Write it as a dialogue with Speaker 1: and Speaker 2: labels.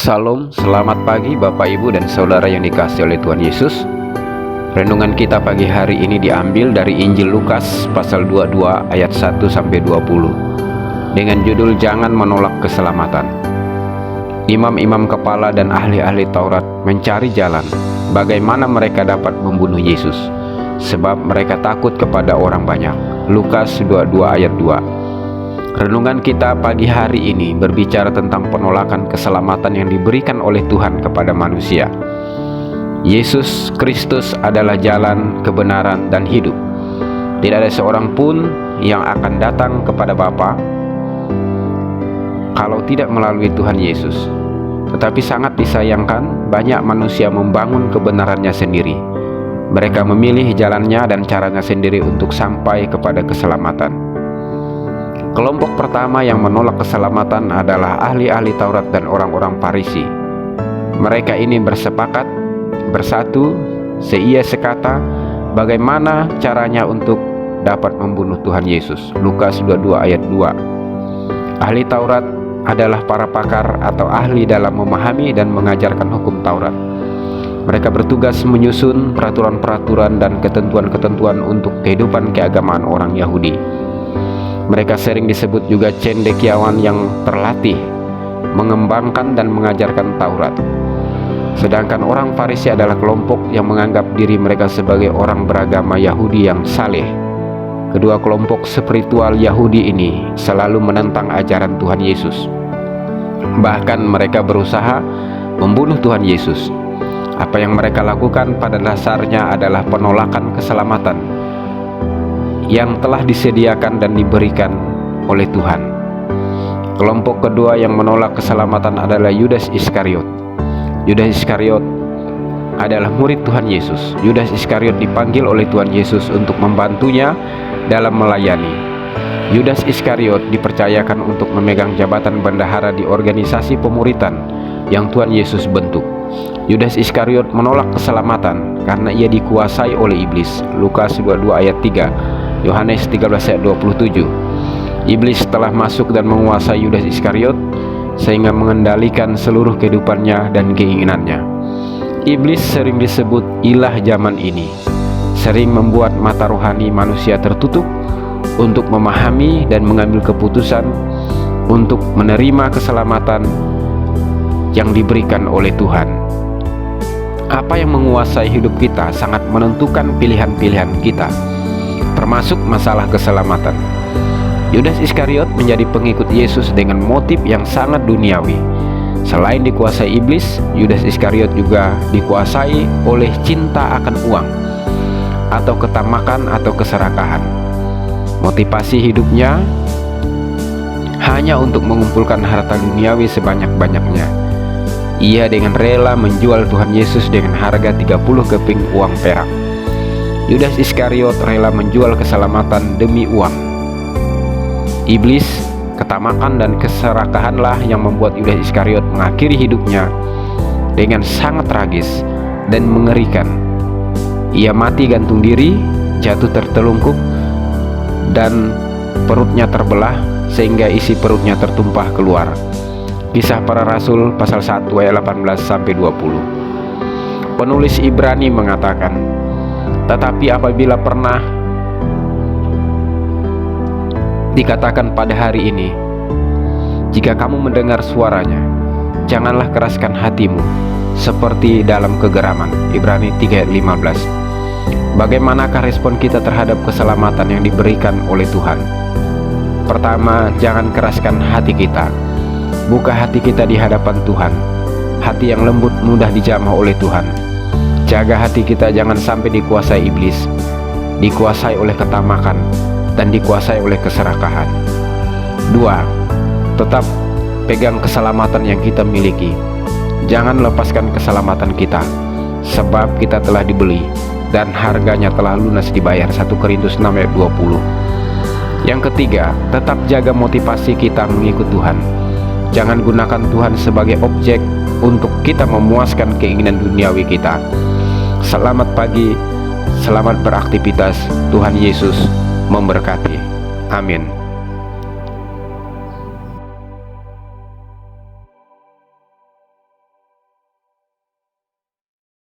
Speaker 1: Salam, selamat pagi Bapak Ibu dan Saudara yang dikasihi oleh Tuhan Yesus. Renungan kita pagi hari ini diambil dari Injil Lukas pasal 22 ayat 1-20 dengan judul Jangan Menolak Keselamatan. Imam-imam kepala dan ahli-ahli Taurat mencari jalan bagaimana mereka dapat membunuh Yesus, sebab mereka takut kepada orang banyak. Lukas 22 ayat 2. Renungan kita pagi hari ini berbicara tentang penolakan keselamatan yang diberikan oleh Tuhan kepada manusia. Yesus Kristus adalah jalan, kebenaran, dan hidup. Tidak ada seorang pun yang akan datang kepada Bapa kalau tidak melalui Tuhan Yesus. Tetapi sangat disayangkan, banyak manusia membangun kebenarannya sendiri. Mereka memilih jalannya dan caranya sendiri untuk sampai kepada keselamatan. Kelompok pertama yang menolak keselamatan adalah ahli-ahli Taurat dan orang-orang Farisi. Mereka ini bersepakat, bersatu, seia sekata, bagaimana caranya untuk dapat membunuh Tuhan Yesus. Lukas 22 ayat 2. Ahli Taurat adalah para pakar atau ahli dalam memahami dan mengajarkan hukum Taurat. Mereka bertugas menyusun peraturan-peraturan dan ketentuan-ketentuan untuk kehidupan keagamaan orang Yahudi. Mereka sering disebut juga cendekiawan yang terlatih mengembangkan dan mengajarkan Taurat. Sedangkan orang Farisi adalah kelompok yang menganggap diri mereka sebagai orang beragama Yahudi yang saleh. Kedua kelompok spiritual Yahudi ini selalu menentang ajaran Tuhan Yesus. Bahkan mereka berusaha membunuh Tuhan Yesus. Apa yang mereka lakukan pada dasarnya adalah penolakan keselamatan yang telah disediakan dan diberikan oleh Tuhan. Kelompok kedua yang menolak keselamatan adalah Yudas Iskariot. Yudas Iskariot adalah murid Tuhan Yesus. Yudas Iskariot dipanggil oleh Tuhan Yesus untuk membantunya dalam melayani. Yudas Iskariot dipercayakan untuk memegang jabatan bendahara di organisasi pemuritan yang Tuhan Yesus bentuk. Yudas Iskariot menolak keselamatan karena ia dikuasai oleh iblis. Lukas 22 ayat 3, Yohanes 13 ayat 27. Iblis telah masuk dan menguasai Yudas Iskariot sehingga mengendalikan seluruh kehidupannya dan keinginannya. Iblis sering disebut ilah zaman ini, sering membuat mata rohani manusia tertutup untuk memahami dan mengambil keputusan untuk menerima keselamatan yang diberikan oleh Tuhan. Apa yang menguasai hidup kita sangat menentukan pilihan-pilihan kita, termasuk masalah keselamatan. Yudas Iskariot menjadi pengikut Yesus dengan motif yang sangat duniawi. Selain dikuasai iblis, Yudas Iskariot juga dikuasai oleh cinta akan uang atau ketamakan atau keserakahan. Motivasi hidupnya hanya untuk mengumpulkan harta duniawi sebanyak-banyaknya. Ia dengan rela menjual Tuhan Yesus dengan harga 30 keping uang perak. Yudas Iskariot rela menjual keselamatan demi uang. Iblis, ketamakan dan keserakahanlah yang membuat Yudas Iskariot mengakhiri hidupnya dengan sangat tragis dan mengerikan. Ia mati gantung diri, jatuh tertelungkup, dan perutnya terbelah sehingga isi perutnya tertumpah keluar. Kisah Para Rasul pasal 1 ayat 18-20. Penulis Ibrani mengatakan, tetapi apabila pernah dikatakan pada hari ini, jika kamu mendengar suaranya, janganlah keraskan hatimu seperti dalam kegeraman. Ibrani 3 ayat 15. Bagaimanakah respon kita terhadap keselamatan yang diberikan oleh Tuhan? Pertama, jangan keraskan hati kita. Buka hati kita di hadapan Tuhan, hati yang lembut mudah dijamah oleh Tuhan. Jaga hati kita jangan sampai dikuasai iblis, dikuasai oleh ketamakan, dan dikuasai oleh keserakahan. 2. Tetap pegang keselamatan yang kita miliki. Jangan lepaskan keselamatan kita, sebab kita telah dibeli dan harganya telah lunas dibayar. 1 Korintus 6 ayat 20. Yang ketiga, tetap jaga motivasi kita mengikut Tuhan. Jangan gunakan Tuhan sebagai objek untuk kita memuaskan keinginan duniawi kita. Selamat pagi, selamat beraktivitas. Tuhan Yesus memberkati. Amin.